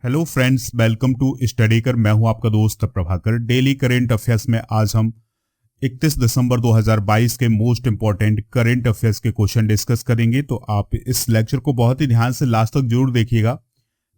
Hello friends, welcome to study कर। मैं हूं आपका दोस्त प्रभाकर। डेली करेंट अफेयर्स में आज हम 31 दिसंबर 2022 के मोस्ट इंपॉर्टेंट करेंट अफेयर्स के क्वेश्चन डिस्कस करेंगे। तो आप इस लेक्चर को बहुत ही ध्यान से लास्ट तक जरूर देखिएगा।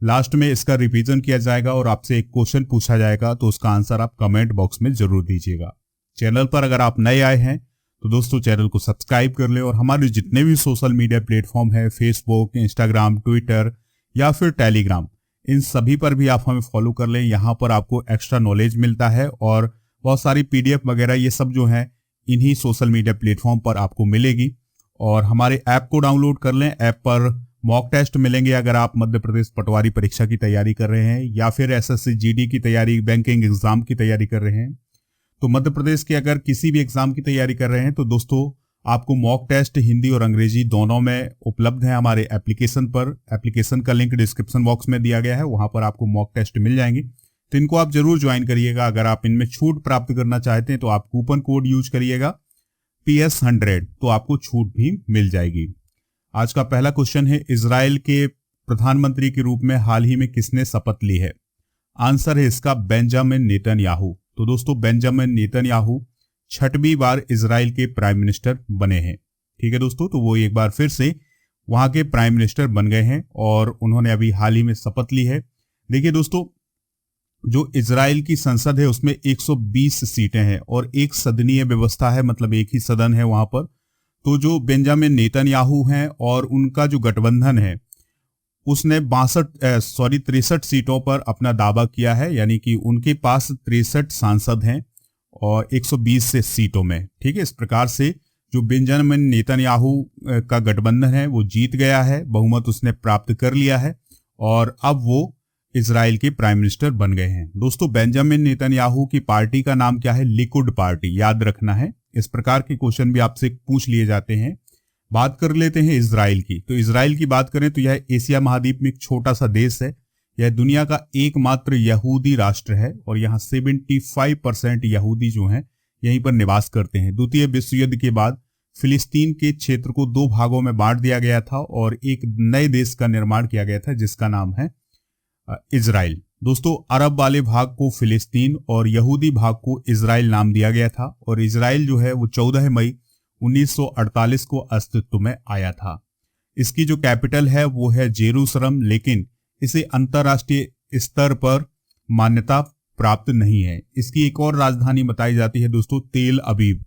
लास्ट में इसका रिवीजन किया जाएगा और आपसे एक क्वेश्चन पूछा जाएगा, तो उसका आंसर आप कमेंट बॉक्स में जरूर दीजिएगा। चैनल पर अगर आप नए आए हैं तो दोस्तों चैनल को सब्सक्राइब कर ले और हमारे जितने भी सोशल मीडिया प्लेटफॉर्म है, फेसबुक, इंस्टाग्राम, ट्विटर या फिर टेलीग्राम, इन सभी पर भी आप हमें फॉलो कर लें। यहाँ पर आपको एक्स्ट्रा नॉलेज मिलता है और बहुत सारी पीडीएफ वगैरह ये सब जो है इन्हीं सोशल मीडिया प्लेटफॉर्म पर आपको मिलेगी। और हमारे ऐप को डाउनलोड कर लें। ऐप पर मॉक टेस्ट मिलेंगे अगर आप मध्य प्रदेश पटवारी परीक्षा की तैयारी कर रहे हैं या फिर एसएससी जीडी की तैयारी, बैंकिंग एग्जाम की तैयारी कर रहे हैं। तो मध्य प्रदेश के अगर किसी भी एग्जाम की तैयारी कर रहे हैं तो दोस्तों आपको मॉक टेस्ट हिंदी और अंग्रेजी दोनों में उपलब्ध है हमारे एप्लीकेशन पर। एप्लीकेशन का लिंक डिस्क्रिप्शन बॉक्स में दिया गया है, वहां पर आपको मॉक टेस्ट मिल जाएंगे। तो इनको आप जरूर ज्वाइन करिएगा। अगर आप इनमें छूट प्राप्त करना चाहते हैं तो आप कूपन कोड यूज करिएगा PS100, तो आपको छूट भी मिल जाएगी। आज का पहला क्वेश्चन है, इजराइल के प्रधानमंत्री के रूप में हाल ही में किसने शपथ ली है? आंसर है इसका बेंजामिन नेतन्याहू। तो दोस्तों बेंजामिन नेतन्याहू छठवीं बार इजराइल के प्राइम मिनिस्टर बने हैं। ठीक है दोस्तों, तो वो एक बार फिर से वहां के प्राइम मिनिस्टर बन गए हैं और उन्होंने अभी हाल ही में शपथ ली है। देखिए दोस्तों, जो इजराइल की संसद है उसमें 120 सीटें हैं और एक सदनीय व्यवस्था है, मतलब एक ही सदन है वहां पर। तो जो बेंजामिन नेतन्याहू हैं और उनका जो गठबंधन है उसने 63 सीटों पर अपना दावा किया है, यानी कि उनके पास 63 सांसद हैं और 120 से सीटों में। ठीक है, इस प्रकार से जो बेंजामिन नेतन्याहू का गठबंधन है वो जीत गया है, बहुमत उसने प्राप्त कर लिया है और अब वो इजराइल के प्राइम मिनिस्टर बन गए हैं। दोस्तों बेंजामिन नेतन्याहू की पार्टी का नाम क्या है? लिकुड पार्टी, याद रखना है। इस प्रकार के क्वेश्चन भी आपसे पूछ लिए जाते हैं। बात कर लेते हैं इजराइल की। तो इजराइल की बात करें तो यह एशिया महाद्वीप में एक छोटा सा देश है। यह दुनिया का एकमात्र यहूदी राष्ट्र है और यहाँ 75% यहूदी जो हैं यहीं पर निवास करते हैं। द्वितीय विश्व युद्ध के बाद फिलिस्तीन के क्षेत्र को 2 भागों में बांट दिया गया था और एक नए देश का निर्माण किया गया था जिसका नाम है इजराइल। दोस्तों अरब वाले भाग को फिलिस्तीन और यहूदी भाग को इजराइल नाम दिया गया था और इजराइल जो है वो 14 मई 1948 को अस्तित्व में आया था। इसकी जो कैपिटल है वो है जेरूसलम, लेकिन इसे अंतरराष्ट्रीय स्तर पर मान्यता प्राप्त नहीं है। इसकी एक और राजधानी बताई जाती है दोस्तों, तेल अवीव।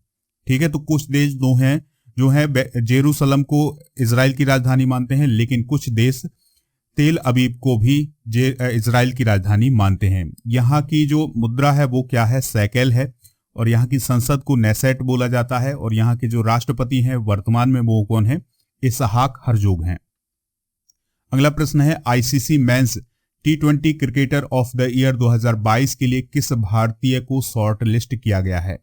ठीक है, तो कुछ देश दो हैं जो है जेरूसलम को इजराइल की राजधानी मानते हैं, लेकिन कुछ देश तेल अवीव को भी इजराइल की राजधानी मानते हैं। यहाँ की जो मुद्रा है वो क्या है? शेकेल है और यहाँ की संसद को नेसेट बोला जाता है और यहाँ के जो राष्ट्रपति हैं वर्तमान में वो कौन है? इसहाक हरजोग हैं। अगला प्रश्न है, ICC men's T20 cricketer of the year 2022 के लिए किस भारतीय को शॉर्ट लिस्ट किया गया है?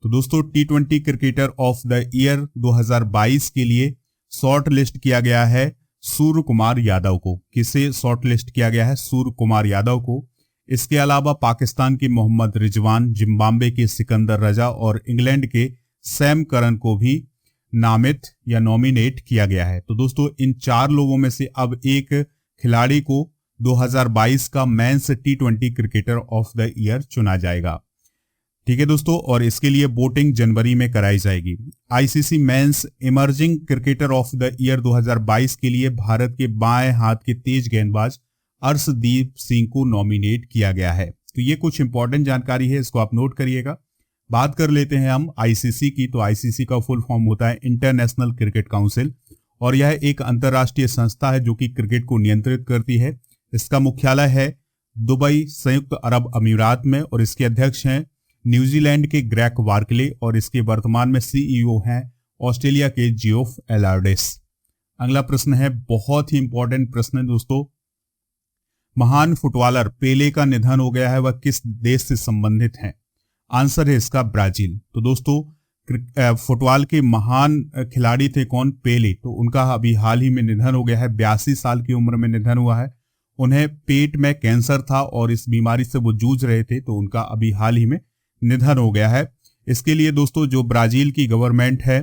तो दोस्तों T20 cricketer of the year 2022 के लिए शॉर्ट लिस्ट किया गया है सूर्य कुमार यादव को। किसे शॉर्ट लिस्ट किया गया है? सूर्य कुमार यादव को। इसके अलावा पाकिस्तान के मोहम्मद रिजवान, जिम्बाब्वे के सिकंदर रजा और इंग्लैंड के सैम करन को भी नामित या नॉमिनेट किया गया है। तो दोस्तों इन 4 लोगों में से अब एक खिलाड़ी को 2022 का men's T20 cricketer of the year चुना जाएगा। ठीक है दोस्तों, और इसके लिए वोटिंग जनवरी में कराई जाएगी। ICC men's emerging cricketer of the year 2022 के लिए भारत के बाएं हाथ के तेज गेंदबाज अर्शदीप सिंह को नॉमिनेट किया गया है। तो ये कुछ इंपॉर्टेंट जानकारी है, इसको आप नोट करिएगा। बात कर लेते हैं हम आईसीसी की। तो आईसीसी का फुल फॉर्म होता है इंटरनेशनल क्रिकेट काउंसिल और यह एक अंतर्राष्ट्रीय संस्था है जो कि क्रिकेट को नियंत्रित करती है। इसका मुख्यालय है दुबई, संयुक्त अरब अमीरात में और इसके अध्यक्ष हैं न्यूजीलैंड के ग्रेग वार्कले और इसके वर्तमान में सीईओ हैं ऑस्ट्रेलिया के जियोफ एलार्डिस। अगला प्रश्न है, बहुत ही इंपॉर्टेंट प्रश्न है दोस्तों, महान फुटबॉलर पेले का निधन हो गया है, वह किस देश से संबंधित है? आंसर है इसका ब्राजील। तो दोस्तों फुटबॉल के महान खिलाड़ी थे कौन? पेले। तो उनका अभी हाल ही में निधन हो गया है, 82 साल की उम्र में निधन हुआ है। उन्हें पेट में कैंसर था और इस बीमारी से वो जूझ रहे थे, तो उनका अभी हाल ही में निधन हो गया है। इसके लिए दोस्तों जो ब्राजील की गवर्नमेंट है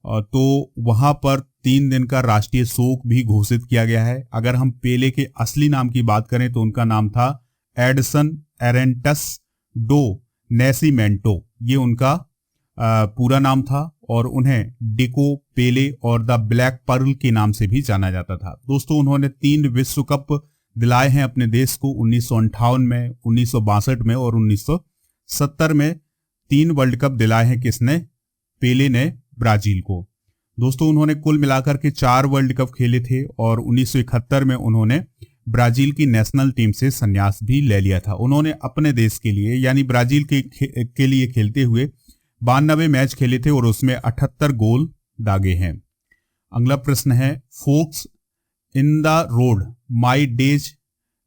तो वहां पर 3 दिन का राष्ट्रीय शोक भी घोषित किया गया है। अगर हम पेले के असली नाम की बात करें तो उनका नाम था एडसन एरेंटस डो नेसिमेंटो, ये उनका पूरा नाम था और उन्हें डिको पेले और द ब्लैक पर्ल के नाम से भी जाना जाता था। दोस्तों, उन्होंने 3 विश्व कप दिलाए हैं अपने देश को, 1958 में, 1962 में और 1970 में 3 वर्ल्ड कप दिलाए हैं। किसने? पेले ने ब्राजील को। दोस्तों, उन्होंने कुल मिलाकर के 4 वर्ल्ड कप खेले थे और 1971 में उन्होंने ब्राजील की नेशनल टीम से संन्यास भी ले लिया था। उन्होंने अपने देश के लिए यानी ब्राजील के लिए खेलते हुए 92 मैच खेले थे और उसमें 78 गोल दागे हैं। अगला प्रश्न है, forks in the road my days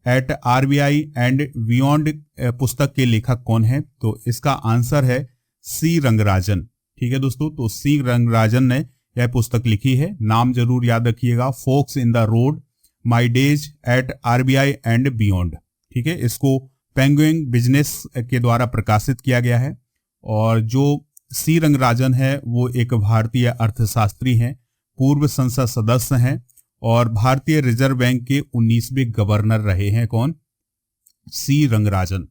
at RBI and beyond पुस्तक के लेखक कौन है? तो इसका आंसर है सी रंगराजन। ठीक है दोस्तों, तो सी रंगराजन ने यह पुस्तक लिखी है। नाम जरूर याद रखिएगा, forks in the road my days at RBI and beyond. ठीक है, इसको पेंगुइन बिजनेस के द्वारा प्रकाशित किया गया है। और जो सी रंगराजन है वो एक भारतीय अर्थशास्त्री हैं, पूर्व संसद सदस्य हैं और भारतीय रिजर्व बैंक के 19वें गवर्नर रहे हैं। कौन? सी रंगराजन।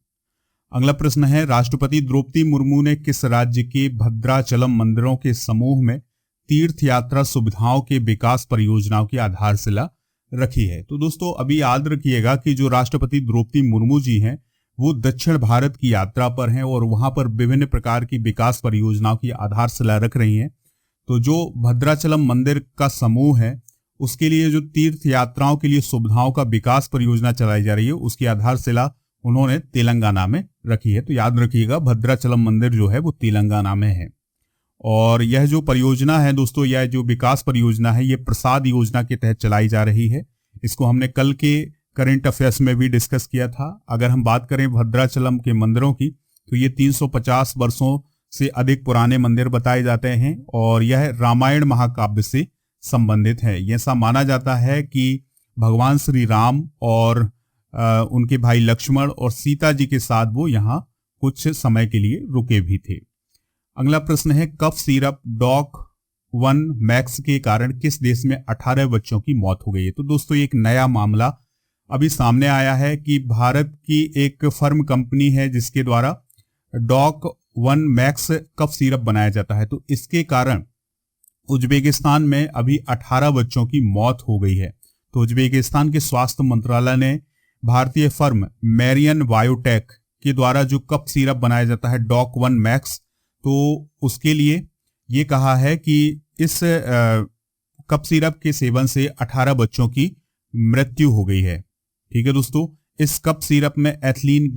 अगला प्रश्न है, राष्ट्रपति द्रौपदी मुर्मू ने किस राज्य के भद्राचलम मंदिरों के समूह में तीर्थ यात्रा सुविधाओं के विकास परियोजनाओं की आधारशिला रखी है? तो दोस्तों, अभी याद रखिएगा कि जो राष्ट्रपति द्रौपदी मुर्मू जी हैं वो दक्षिण भारत की यात्रा पर हैं और वहां पर विभिन्न प्रकार की विकास परियोजनाओं की आधारशिला रख रही हैं। तो जो भद्राचलम मंदिर का समूह है उसके लिए जो तीर्थ यात्राओं के लिए सुविधाओं का विकास परियोजना चलाई जा रही है उसकी आधारशिला उन्होंने तेलंगाना में रखी है। तो याद रखिएगा, भद्राचलम मंदिर जो है वो तेलंगाना में है। और यह जो परियोजना है दोस्तों, यह जो विकास परियोजना है ये प्रसाद योजना के तहत चलाई जा रही है। इसको हमने कल के करंट अफेयर्स में भी डिस्कस किया था। अगर हम बात करें भद्राचलम के मंदिरों की तो ये 350 वर्षों से अधिक पुराने मंदिर बताए जाते हैं और यह रामायण महाकाव्य से संबंधित है। ऐसा माना जाता है कि भगवान श्री राम और उनके भाई लक्ष्मण और सीता जी के साथ वो यहाँ कुछ समय के लिए रुके भी थे। अगला प्रश्न है, कफ सिरप डॉक 1 मैक्स के कारण किस देश में 18 बच्चों की मौत हो गई है? तो दोस्तों, एक नया मामला अभी सामने आया है कि भारत की एक फर्म कंपनी है जिसके द्वारा डॉक 1 मैक्स कफ सिरप बनाया जाता है। तो इसके कारण उज्बेकिस्तान में अभी 18 बच्चों की मौत हो गई है। तो उज्बेकिस्तान के स्वास्थ्य मंत्रालय ने भारतीय फर्म मैरियन बायोटेक के द्वारा जो कफ सिरप बनाया जाता है डॉक 1 मैक्स, तो उसके लिए ये कहा है कि इस कफ सिरप के सेवन से 18 बच्चों की मृत्यु हो गई है। ठीक है दोस्तों, इस कफ सिरप में एथिलीन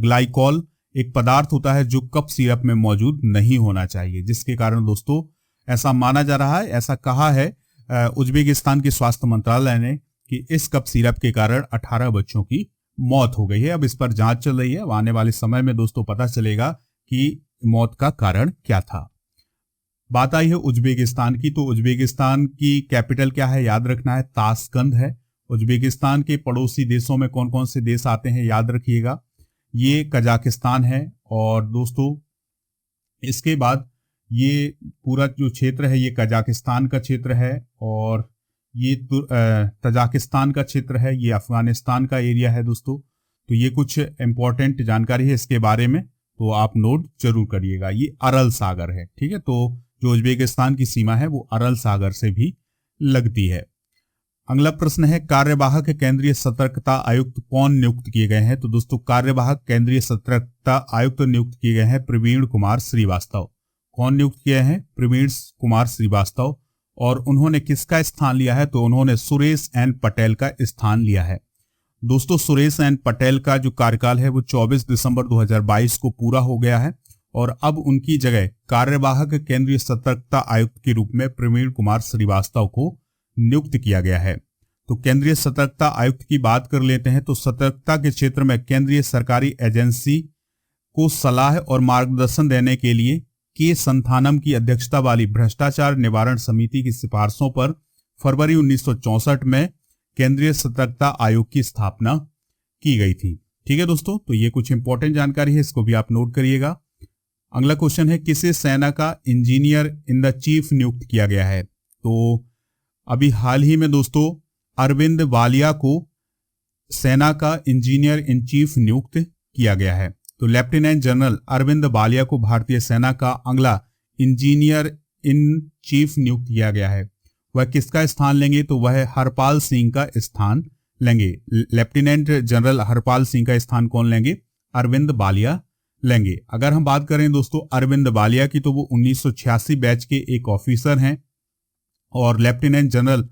ग्लाइकॉल एक पदार्थ होता है जो कफ सिरप में मौजूद नहीं होना चाहिए, जिसके कारण दोस्तों ऐसा माना जा रहा है, ऐसा कहा है उज्बेकिस्तान के स्वास्थ्य मंत्रालय ने कि इस कफ सिरप के कारण 18 बच्चों की मौत हो गई है। अब इस पर जांच चल रही है। आने वाले समय में दोस्तों पता चलेगा कि मौत का कारण क्या था। बात आई है उज्बेकिस्तान की, तो उज्बेकिस्तान की कैपिटल क्या है? याद रखना है, ताशकंद है। उज्बेकिस्तान के पड़ोसी देशों में कौन कौन से देश आते हैं याद रखिएगा, ये कजाकिस्तान है और दोस्तों इसके बाद ये पूरा जो क्षेत्र है ये कजाकिस्तान का क्षेत्र है और ये तजाकिस्तान का क्षेत्र है, ये अफगानिस्तान का एरिया है दोस्तों। तो ये कुछ इंपॉर्टेंट जानकारी है इसके बारे में, तो आप नोट जरूर करिएगा। ये अरल सागर है। ठीक है, तो जो उज्बेकिस्तान की सीमा है वो अरल सागर से भी लगती है। अगला प्रश्न है, कार्यवाहक केंद्रीय सतर्कता आयुक्त कौन नियुक्त किए गए हैं? तो दोस्तों कार्यवाहक केंद्रीय सतर्कता आयुक्त नियुक्त किए गए हैं प्रवीण कुमार श्रीवास्तव। कौन नियुक्त किए हैं? प्रवीण कुमार श्रीवास्तव। और उन्होंने किसका स्थान लिया है? तो उन्होंने सुरेश एन पटेल का स्थान लिया है। दोस्तों सुरेश एन पटेल का जो कार्यकाल है वो 24 दिसंबर 2022 को पूरा हो गया है और अब उनकी जगह कार्यवाहक केंद्रीय सतर्कता आयुक्त के रूप में प्रवीण कुमार श्रीवास्तव को नियुक्त किया गया है। तो केंद्रीय सतर्कता आयुक्त की बात कर लेते हैं। तो सतर्कता के क्षेत्र में केंद्रीय सरकारी एजेंसी को सलाह और मार्गदर्शन देने के लिए के संथानम की अध्यक्षता वाली भ्रष्टाचार निवारण समिति की सिफारिशों पर फरवरी 1964 में केंद्रीय सतर्कता आयोग की स्थापना की गई थी। ठीक है दोस्तों, तो ये कुछ इंपॉर्टेंट जानकारी है, इसको भी आप नोट करिएगा। अगला क्वेश्चन है, किसे सेना का इंजीनियर इन द चीफ नियुक्त किया गया है? तो अभी हाल ही में दोस्तों अरविंद वालिया को सेना का इंजीनियर इन चीफ नियुक्त किया गया है। तो लेफ्टिनेंट जनरल अरविंद वालिया को भारतीय सेना का अगला इंजीनियर इन चीफ नियुक्त किया गया है। वह किसका स्थान लेंगे? तो वह हरपाल सिंह का स्थान लेंगे। लेफ्टिनेंट जनरल हरपाल सिंह का स्थान कौन लेंगे? अरविंद वालिया लेंगे। अगर हम बात करें दोस्तों अरविंद वालिया की, तो वो 1986 बैच के एक ऑफिसर हैं और लेफ्टिनेंट जनरल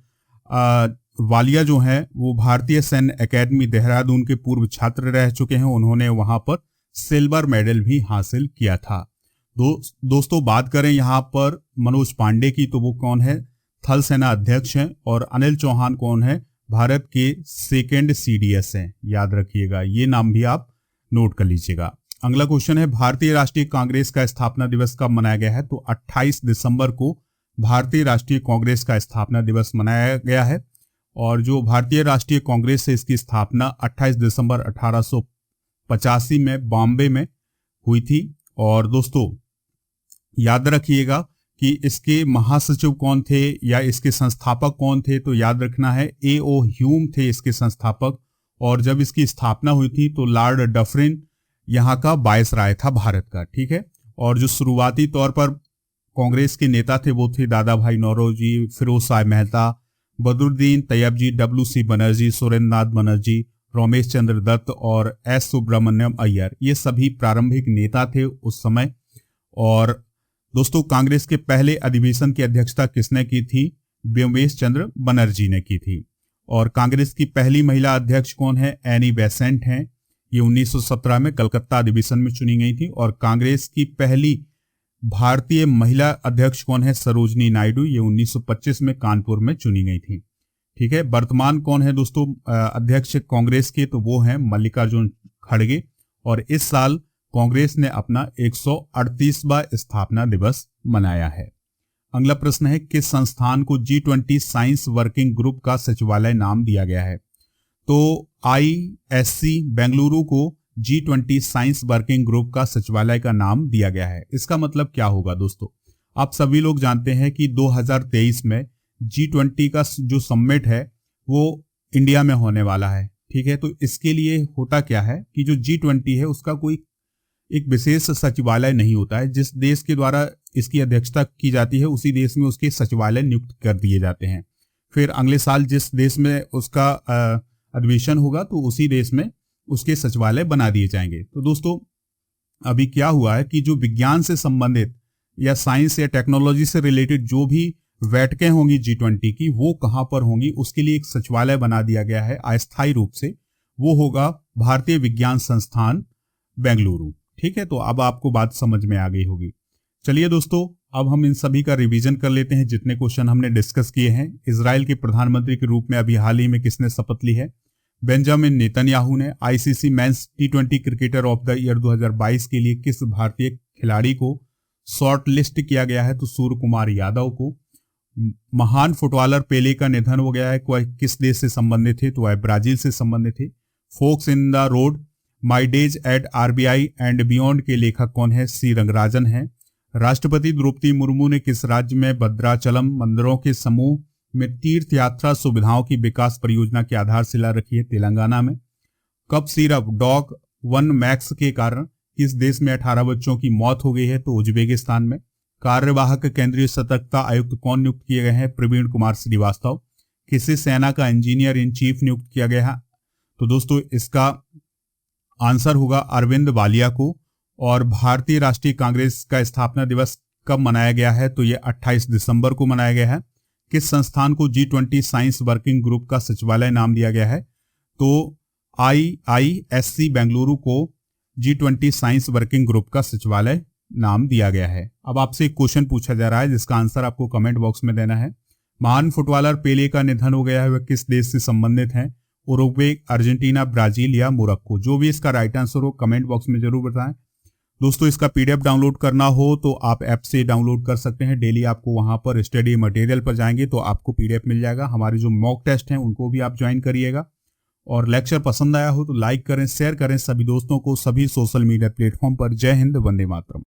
वालिया जो है वो भारतीय सैन्य एकेडमी देहरादून के पूर्व छात्र रह चुके हैं। उन्होंने वहां पर सिल्वर मेडल भी हासिल किया था। दोस्तों बात करें यहाँ पर मनोज पांडे की, तो वो कौन है? थल सेना अध्यक्ष हैं। और अनिल चौहान कौन है? भारत के सेकेंड सीडीएस हैं। याद रखिएगा, ये नाम भी आप नोट कर लीजिएगा। अगला क्वेश्चन है, भारतीय राष्ट्रीय कांग्रेस का स्थापना दिवस कब मनाया गया है? तो 28 दिसंबर को भारतीय राष्ट्रीय कांग्रेस का स्थापना दिवस मनाया गया है। और जो भारतीय राष्ट्रीय कांग्रेस है इसकी स्थापना 28 दिसंबर 1885 में बॉम्बे में हुई थी। और दोस्तों याद रखिएगा कि इसके महासचिव कौन थे या इसके संस्थापक कौन थे? तो याद रखना है A.O. ह्यूम थे इसके संस्थापक। और जब इसकी स्थापना हुई थी तो लॉर्ड डफरिन यहाँ का वायसराय था भारत का। ठीक है। और जो शुरुआती तौर पर कांग्रेस के नेता थे वो थे दादा भाई नौरोजी, फिरोज शाह मेहता, बदरुद्दीन तैयबजी, W.C. बनर्जी, सुरेंद्रनाथ बनर्जी, रमेश चंद्र दत्त और S. सुब्रमण्यम अय्यर। ये सभी प्रारंभिक नेता थे उस समय। और दोस्तों कांग्रेस के पहले अधिवेशन की अध्यक्षता किसने की थी? व्योमेश चंद्र बनर्जी ने की थी। और कांग्रेस की पहली महिला अध्यक्ष कौन है? एनी बेसेंट हैं। ये 1917 में कलकत्ता अधिवेशन में चुनी गई थी। और कांग्रेस की पहली भारतीय महिला अध्यक्ष कौन है? सरोजनी नायडू। ये 1925 में कानपुर में चुनी गई थी। ठीक है। वर्तमान कौन है दोस्तों अध्यक्ष कांग्रेस के? तो वो हैं मल्लिकार्जुन खड़गे। और इस साल कांग्रेस ने अपना 138वां स्थापना दिवस मनाया है। अगला प्रश्न है, किस संस्थान को G20 साइंस वर्किंग ग्रुप का सचिवालय नाम दिया गया है? तो ISC बेंगलुरु को G20 साइंस वर्किंग ग्रुप का सचिवालय का नाम दिया गया है। इसका मतलब क्या होगा दोस्तों? आप सभी लोग जानते हैं कि 2023 में G20 का जो समिट है वो इंडिया में होने वाला है। ठीक है। तो इसके लिए होता क्या है कि जो G20 है उसका कोई एक विशेष सचिवालय नहीं होता है। जिस देश के द्वारा इसकी अध्यक्षता की जाती है उसी देश में उसके सचिवालय नियुक्त कर दिए जाते हैं। फिर अगले साल जिस देश में उसका अधिवेशन होगा तो उसी देश में उसके सचिवालय बना दिए जाएंगे। तो दोस्तों अभी क्या हुआ है कि जो विज्ञान से संबंधित या साइंस या टेक्नोलॉजी से रिलेटेड जो भी बैठकें होंगी G20 की, वो कहाँ पर होंगी उसके लिए एक सचिवालय बना दिया गया है अस्थायी रूप से। वो होगा भारतीय विज्ञान संस्थान बेंगलुरु। ठीक है। तो अब आपको बात समझ में आ गई होगी। चलिए दोस्तों अब हम इन सभी का रिवीजन कर लेते हैं जितने क्वेश्चन हमने डिस्कस किए हैं। इजराइल के प्रधानमंत्री के रूप में अभी हाल ही में किसने शपथ ली है? बेंजामिन नेतन्याहू ने। ICC men's T20 cricketer of the year 2022 के लिए किस भारतीय खिलाड़ी को शॉर्ट लिस्ट किया गया है? तो सूर्य कुमार यादव को। महान फुटबॉलर पेले का निधन हो गया है। वह किस देश से संबंधित थे? तो वह ब्राजील से संबंधित थे। Forks in the road, my days at RBI and beyond के लेखक कौन है? C. रंगराजन हैं। राष्ट्रपति द्रौपदी मुर्मू ने किस राज्य में भद्राचलम मंदिरों के समूह में तीर्थ यात्रा सुविधाओं की विकास परियोजना की आधारशिला रखी है? तेलंगाना में। कप सिरप डॉग 1 मैक्स के कारण किस देश में 18 बच्चों की मौत हो गई है? तो उज्बेकिस्तान में। कार्यवाहक केंद्रीय सतर्कता आयुक्त कौन नियुक्त किए गए हैं? प्रवीण कुमार श्रीवास्तव। किसे सेना का इंजीनियर इन चीफ नियुक्त किया गया है? तो दोस्तों इसका आंसर होगा अरविंद वालिया को। और भारतीय राष्ट्रीय कांग्रेस का स्थापना दिवस कब मनाया गया है? तो ये 28 दिसंबर को मनाया गया है। किस संस्थान को G20 साइंस वर्किंग ग्रुप का सचिवालय नाम दिया गया है? तो IISC बेंगलुरु को G20 साइंस वर्किंग ग्रुप का सचिवालय नाम दिया गया है। अब आपसे एक क्वेश्चन पूछा जा रहा है जिसका आंसर आपको कमेंट बॉक्स में देना है। महान फुटबॉलर पेले का निधन हो गया है, वह किस देश से संबंधित है? उरुग्वे, अर्जेंटीना, ब्राजील या मोरक्को? जो भी इसका राइट आंसर हो कमेंट बॉक्स में जरूर बताएं। दोस्तों इसका PDF डाउनलोड करना हो तो आप ऐप से डाउनलोड कर सकते हैं। डेली आपको वहां पर स्टडी मटेरियल पर जाएंगे तो आपको PDF मिल जाएगा। हमारे जो मॉक टेस्ट हैं उनको भी आप ज्वाइन करिएगा। और लेक्चर पसंद आया हो तो लाइक करें, शेयर करें सभी दोस्तों को, सभी सोशल मीडिया प्लेटफॉर्म पर। जय हिंद, वंदे मातरम।